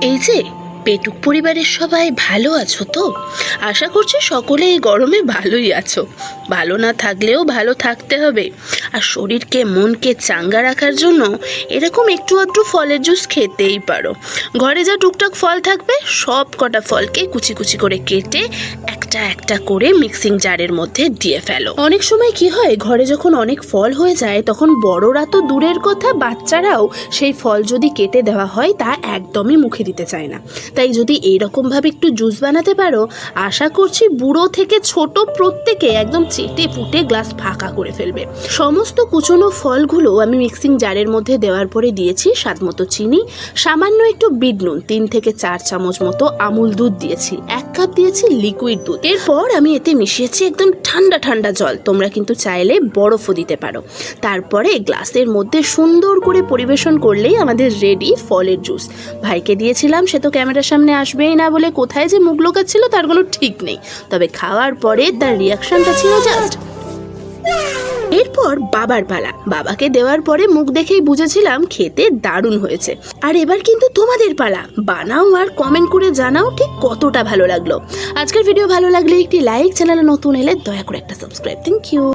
এই যে পেটুক পরিবারের সবাই ভালো আছো তো? আশা করছি সকলে এই গরমে ভালোই আছো। ভালো না থাকলেও ভালো থাকতে হবে, আর শরীরকে মনকে চাঙ্গা রাখার জন্য এরকম একটু আধটু ফলের জুস খেতেই পারো। ঘরে যা টুকটাক ফল থাকবে সব কটা ফলকে কুচি কুচি করে কেটে একটা একটা করে মিক্সিং জারের মধ্যে দিয়ে ফেলো। অনেক সময় কি হয়, ঘরে যখন অনেক ফল হয়ে যায় তখন বড়রা তো দূরের কথা, বাচ্চারাও সেই ফল যদি কেটে দেওয়া হয় তা একদমই মুখে দিতে চায় না। তাই যদি এইরকমভাবে একটু জুস বানাতে পারো, আশা করছি বুড়ো থেকে ছোট প্রত্যেকে একদম চেটে পুটে গ্লাস ফাঁকা করে ফেলবে। সমস্ত কুচনো ফলগুলো আমি মিক্সিং জারের মধ্যে দেওয়ার পরে দিয়েছি স্বাদ মতো চিনি, সামান্য একটু বিট নুন, 3 থেকে 4 চামচ মতো আমুল দুধ দিয়েছি, 1 কাপ দিয়েছি লিকুইড দুধ। এরপর আমি এতে মিশিয়েছি একদম ঠান্ডা ঠান্ডা জল, তোমরা কিন্তু চাইলে বরফও দিতে পারো। তারপরে গ্লাসের মধ্যে সুন্দর করে পরিবেশন করলেই আমাদের রেডি ফলের জুস। ভাইকে দিয়েছিলাম, সে তো ক্যামেরার সামনে আসবেই না বলে কোথায় যে মুখ লোকাচ্ছিল তার কোনো ঠিক নেই, তবে খাওয়ার পরে তার রিয়াকশনটা ছিল জাস্ট। এরপর বাবার পালা। বাবাকে দেওয়ার পরে মুখ দেখেই বুঝেছিলাম খেতে দারুণ হয়েছে। আর এবার কিন্তু তোমাদের পালা, বানাও আর কমেন্ট করে জানাও ঠিক কতটা ভালো লাগলো। আজকের ভিডিও ভালো লাগলে একটি লাইক, চ্যানেলে নতুন এলে দয়া করে একটা সাবস্ক্রাইব। Thank you.